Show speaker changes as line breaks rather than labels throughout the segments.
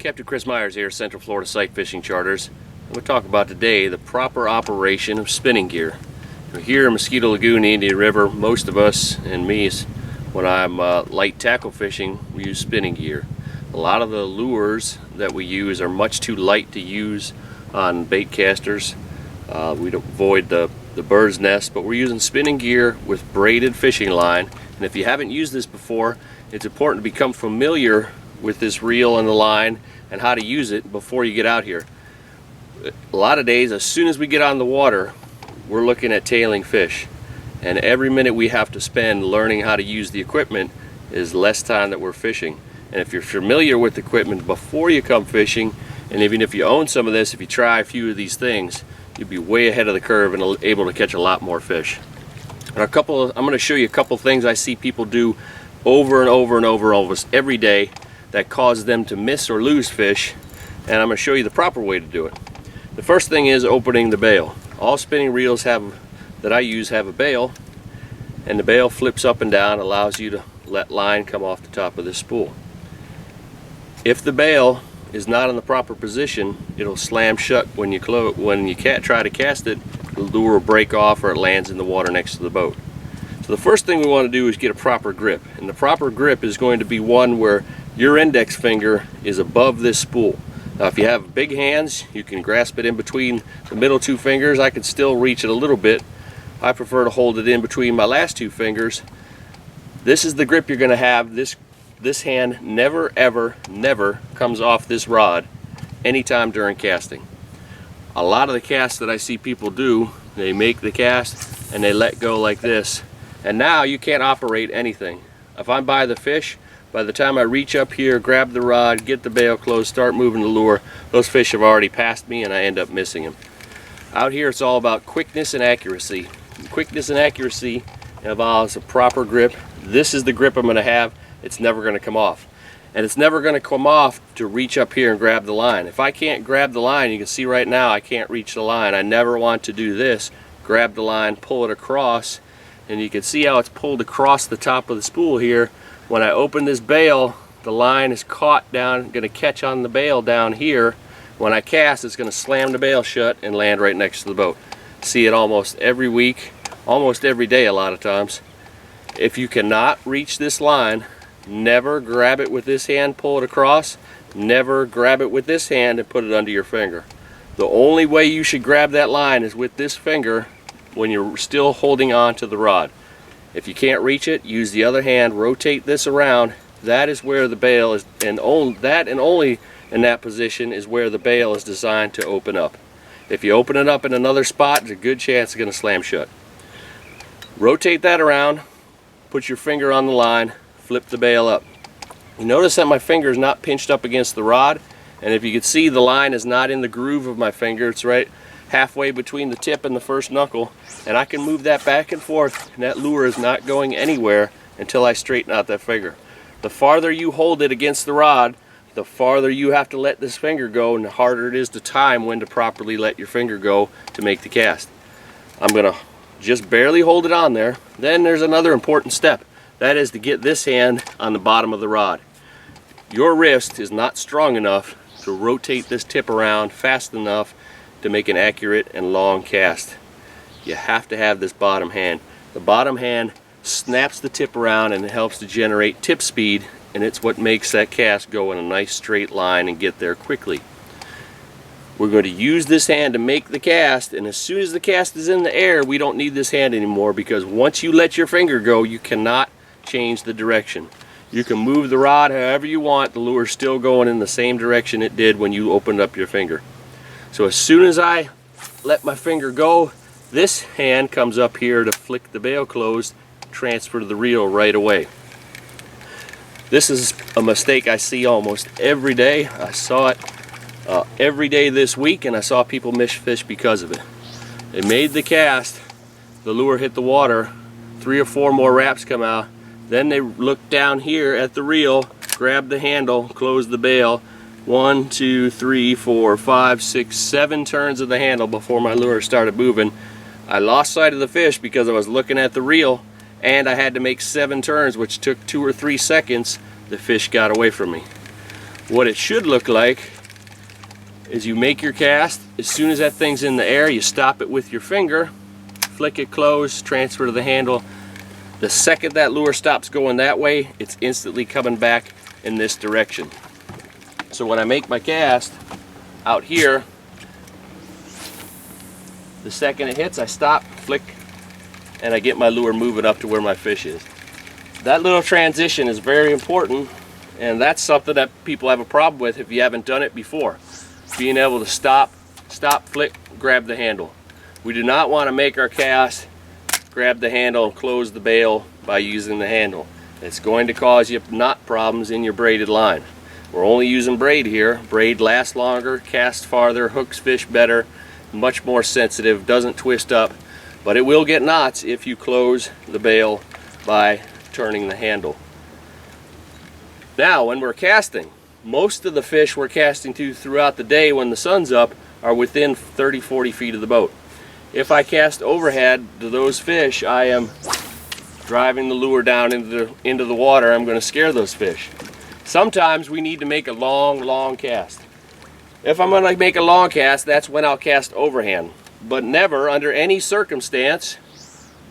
Captain Chris Myers here, Central Florida Sight Fishing Charters. I'm going to talk about today the proper operation of spinning gear. Here in Mosquito Lagoon, Indian River, most of us, and me, when I'm light tackle fishing, we use spinning gear. A lot of the lures that we use are much too light to use on bait casters. We don't avoid the bird's nest, but we're using spinning gear with braided fishing line. And if you haven't used this before, it's important to become familiar with this reel and the line and how to use it before you get out here. A lot of days, as soon as we get on the water, we're looking at tailing fish, and every minute we have to spend learning how to use the equipment is less time that we're fishing. And if you're familiar with the equipment before you come fishing, and even if you own some of this, if you try a few of these things, you'll be way ahead of the curve and able to catch a lot more fish. And I'm going to show you a couple things I see people do over and over and over almost every day that cause them to miss or lose fish, and I'm going to show you the proper way to do it. The first thing is opening the bail. All spinning reels that I use have a bail, and the bail flips up and down, allows you to let line come off the top of this spool. If the bail is not in the proper position, it'll slam shut when you try to cast it. The lure will break off or it lands in the water next to the boat. So the first thing we want to do is get a proper grip, and the proper grip is going to be one where your index finger is above this spool. Now if you have big hands, you can grasp it in between the middle two fingers. I can still reach it a little bit. I prefer to hold it in between my last two fingers. This is the grip you're going to have. This hand never ever never comes off this rod anytime during casting. A lot of the casts that I see people do, they make the cast and they let go like this, and now you can't operate anything. If I'm by the fish, by the time I reach up here, grab the rod, get the bail closed, start moving the lure, those fish have already passed me and I end up missing them. Out here it's all about quickness and accuracy. Quickness and accuracy involves a proper grip. This is the grip I'm going to have. It's never going to come off. And it's never going to come off to reach up here and grab the line. If I can't grab the line, you can see right now I can't reach the line. I never want to do this. Grab the line, pull it across, and you can see how it's pulled across the top of the spool here. When I open this bail, the line is caught down, going to catch on the bail down here. When I cast, it's going to slam the bail shut and land right next to the boat. See it almost every week, almost every day a lot of times. If you cannot reach this line, never grab it with this hand, pull it across. Never grab it with this hand and put it under your finger. The only way you should grab that line is with this finger when you're still holding on to the rod. If you can't reach it, use the other hand, rotate this around. That is where the bail is, and only in that position is where the bail is designed to open up. If you open it up in another spot, there's a good chance it's going to slam shut. Rotate that around, put your finger on the line, flip the bail up. You notice that my finger is not pinched up against the rod, and if you can see, the line is not in the groove of my finger. It's right halfway between the tip and the first knuckle, and I can move that back and forth, and that lure is not going anywhere until I straighten out that finger. The farther you hold it against the rod, the farther you have to let this finger go, and the harder it is to time when to properly let your finger go to make the cast. I'm going to just barely hold it on there. Then there's another important step. That is to get this hand on the bottom of the rod. Your wrist is not strong enough to rotate this tip around fast enough to make an accurate and long cast. You have to have this bottom hand. The bottom hand snaps the tip around and it helps to generate tip speed, and it's what makes that cast go in a nice straight line and get there quickly. We're going to use this hand to make the cast, and as soon as the cast is in the air, we don't need this hand anymore, because once you let your finger go, you cannot change the direction. You can move the rod however you want, the lure is still going in the same direction it did when you opened up your finger. So as soon as I let my finger go, this hand comes up here to flick the bail closed, transfer to the reel right away. This is a mistake I see almost every day. I saw it every day this week, and I saw people miss fish because of it. They made the cast, the lure hit the water, 3 or 4 more wraps come out, then they look down here at the reel, grab the handle, close the bail. 1, 2, 3, 4, 5, 6, 7 turns of the handle before my lure started moving. I lost sight of the fish because I was looking at the reel, and I had to make 7 turns, which took 2 or 3 seconds. The fish got away from me. What it should look like is you make your cast. As soon as that thing's in the air, you stop it with your finger, flick it closed, transfer to the handle. The second that lure stops going that way, it's instantly coming back in this direction. So when I make my cast out here, the second it hits, I stop, flick, and I get my lure moving up to where my fish is. That little transition is very important, and that's something that people have a problem with if you haven't done it before. Being able to stop, flick, grab the handle. We do not want to make our cast, grab the handle, and close the bail by using the handle. It's going to cause you knot problems in your braided line. We're only using braid here. Braid lasts longer, casts farther, hooks fish better, much more sensitive, doesn't twist up, but it will get knots if you close the bail by turning the handle. Now when we're casting, most of the fish we're casting to throughout the day when the sun's up are within 30-40 feet of the boat. If I cast overhead to those fish, I am driving the lure down into the water. I'm going to scare those fish. Sometimes we need to make a long cast. If I'm going to make a long cast, that's when I'll cast overhand. But never, under any circumstance,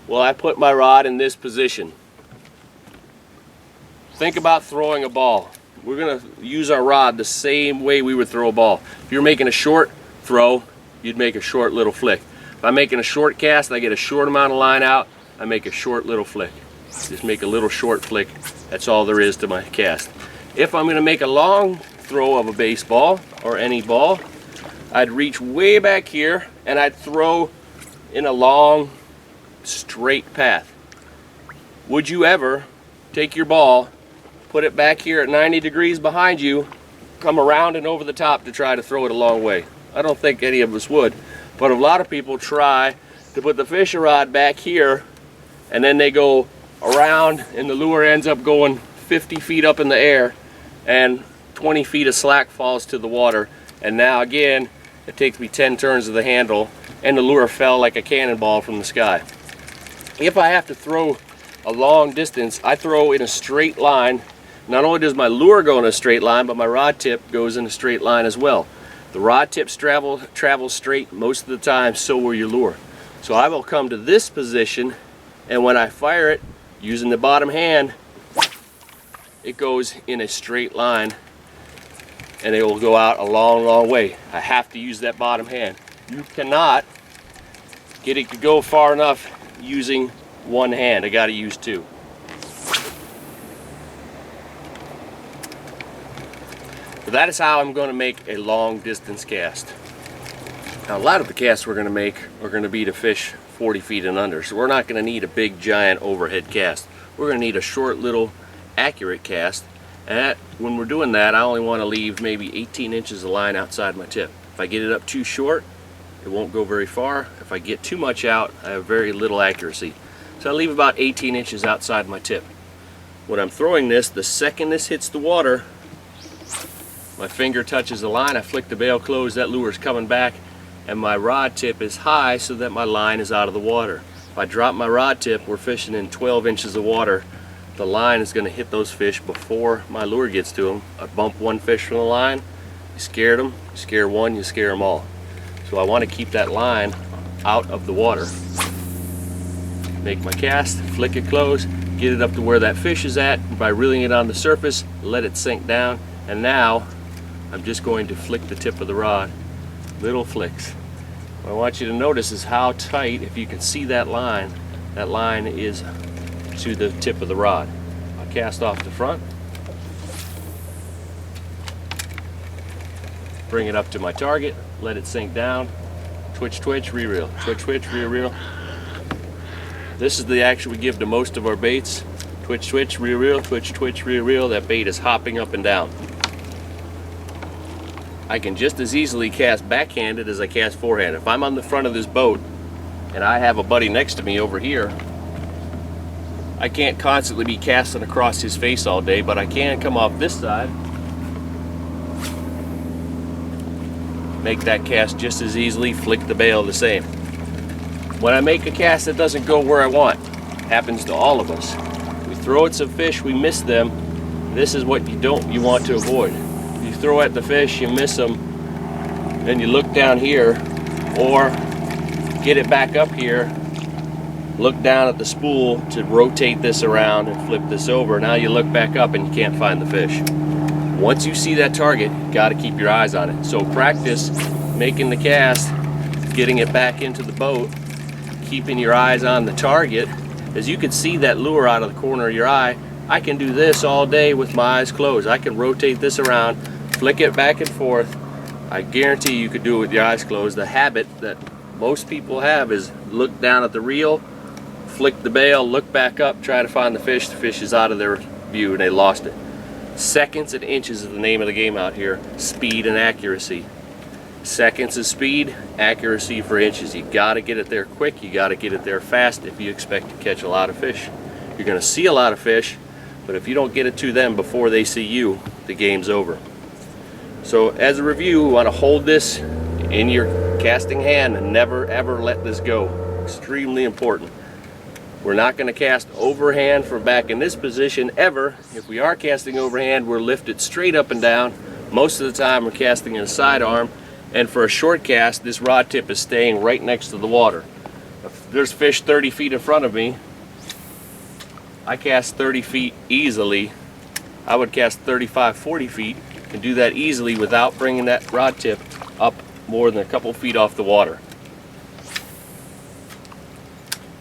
will I put my rod in this position. Think about throwing a ball. We're going to use our rod the same way we would throw a ball. If you're making a short throw, you'd make a short little flick. If I'm making a short cast, I get a short amount of line out, I make a short little flick. Just make a little short flick. That's all there is to my cast. If I'm going to make a long throw of a baseball or any ball, I'd reach way back here and I'd throw in a long straight path. Would you ever take your ball, put it back here at 90 degrees behind you, come around and over the top to try to throw it a long way? I don't think any of us would, but a lot of people try to put the fishing rod back here and then they go around and the lure ends up going 50 feet up in the air and 20 feet of slack falls to the water, and now again it takes me 10 turns of the handle and the lure fell like a cannonball from the sky. If I have to throw a long distance, I throw in a straight line. Not only does my lure go in a straight line, but my rod tip goes in a straight line as well. The rod tips travel straight most of the time, so will your lure. So I will come to this position, and when I fire it using the bottom hand, it goes in a straight line and it will go out a long way. I have to use that bottom hand. You cannot get it to go far enough using one hand. I got to use two. So that is how I'm going to make a long distance cast. Now a lot of the casts we're going to make are going to be to fish 40 feet and under, so we're not going to need a big giant overhead cast. We're going to need a short little accurate cast, and when we're doing that I only want to leave maybe 18 inches of line outside my tip. If I get it up too short, it won't go very far. If I get too much out, I have very little accuracy. So I leave about 18 inches outside my tip. When I'm throwing this, the second this hits the water, my finger touches the line, I flick the bail closed, that lure is coming back, and my rod tip is high so that my line is out of the water. If I drop my rod tip, we're fishing in 12 inches of water. The line is going to hit those fish before my lure gets to them. I bump one fish from the line, you scared them, you scare one, you scare them all. So I want to keep that line out of the water. Make my cast, flick it closed, get it up to where that fish is at by reeling it on the surface, let it sink down, and now I'm just going to flick the tip of the rod. Little flicks. What I want you to notice is how tight, if you can see that line is to the tip of the rod. I'll cast off the front, bring it up to my target, let it sink down, twitch, re-reel, twitch, re-reel. This is the action we give to most of our baits. Twitch, re-reel, twitch, re-reel. That bait is hopping up and down. I can just as easily cast backhanded as I cast forehanded. If I'm on the front of this boat and I have a buddy next to me over here, I can't constantly be casting across his face all day, but I can come off this side, make that cast just as easily, flick the bail the same. When I make a cast that doesn't go where I want, happens to all of us. We throw at some fish, we miss them. This is what you want to avoid. You throw at the fish, you miss them, then you look down here, or get it back up here, look down at the spool to rotate this around and flip this over. Now you look back up and you can't find the fish. Once you see that target, you got to keep your eyes on it. So practice making the cast, getting it back into the boat, keeping your eyes on the target. As you can see that lure out of the corner of your eye, I can do this all day with my eyes closed. I can rotate this around, flick it back and forth. I guarantee you could do it with your eyes closed. The habit that most people have is look down at the reel, flick the bail, look back up, try to find the fish. The fish is out of their view and they lost it. Seconds and inches is the name of the game out here. Speed and accuracy. Seconds is speed, accuracy for inches. You got to get it there quick, you got to get it there fast if you expect to catch a lot of fish. You're going to see a lot of fish, but if you don't get it to them before they see you, the game's over. So as a review, we want to hold this in your casting hand and never ever let this go. Extremely important. We're not going to cast overhand from back in this position ever. If we are casting overhand, we're lifted straight up and down. Most of the time we're casting in a sidearm, and for a short cast this rod tip is staying right next to the water. If there's fish 30 feet in front of me, I cast 30 feet easily. I would cast 35, 40 feet and do that easily without bringing that rod tip up more than a couple feet off the water.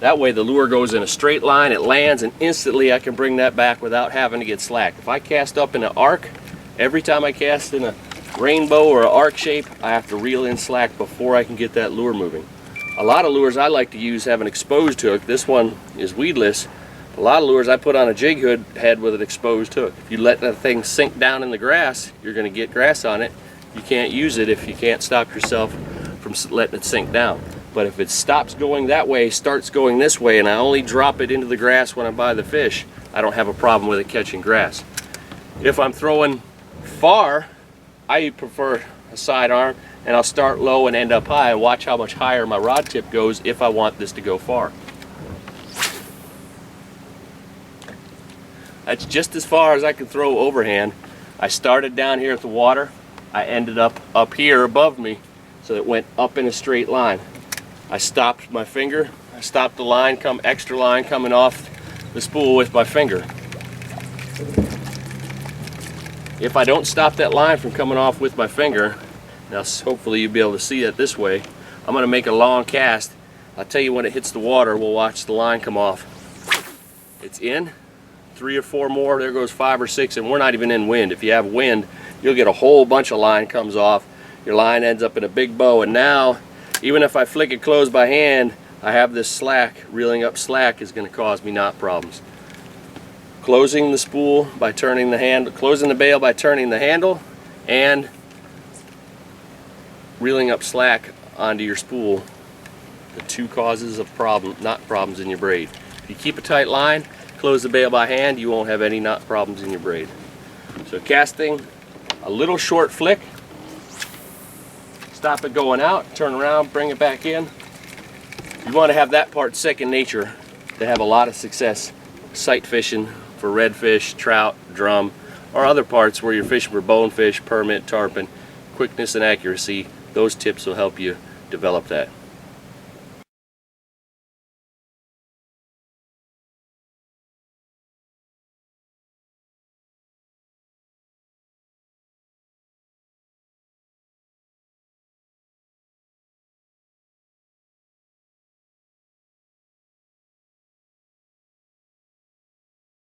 That way the lure goes in a straight line, it lands, and instantly I can bring that back without having to get slack. If I cast up in an arc, every time I cast in a rainbow or an arc shape, I have to reel in slack before I can get that lure moving. A lot of lures I like to use have an exposed hook. This one is weedless. A lot of lures I put on a jig head with an exposed hook. If you let that thing sink down in the grass, you're going to get grass on it. You can't use it if you can't stop yourself from letting it sink down. But if it stops going that way, starts going this way, and I only drop it into the grass when I'm by the fish, I don't have a problem with it catching grass. If I'm throwing far, I prefer a sidearm, and I'll start low and end up high and watch how much higher my rod tip goes if I want this to go far. That's just as far as I can throw overhand. I started down here at the water. I ended up here above me, so it went up in a straight line. I stopped my finger. I stopped the line, extra line coming off the spool with my finger. If I don't stop that line from coming off with my finger, now hopefully you'll be able to see it this way, I'm going to make a long cast. I'll tell you when it hits the water, we'll watch the line come off. It's in. 3 or 4 more, there goes 5 or 6, and we're not even in wind. If you have wind, you'll get a whole bunch of line comes off. Your line ends up in a big bow, and now even if I flick it closed by hand, I have this slack. Reeling up slack is going to cause me knot problems. Closing the spool by turning the handle, closing the bail by turning the handle, and reeling up slack onto your spool. The 2 causes of knot problems in your braid. If you keep a tight line, close the bail by hand, you won't have any knot problems in your braid. So casting a little short flick, stop it going out, turn around, bring it back in. You want to have that part second nature to have a lot of success sight fishing for redfish, trout, drum, or other parts where you're fishing for bonefish, permit, tarpon. Quickness and accuracy, those tips will help you develop that.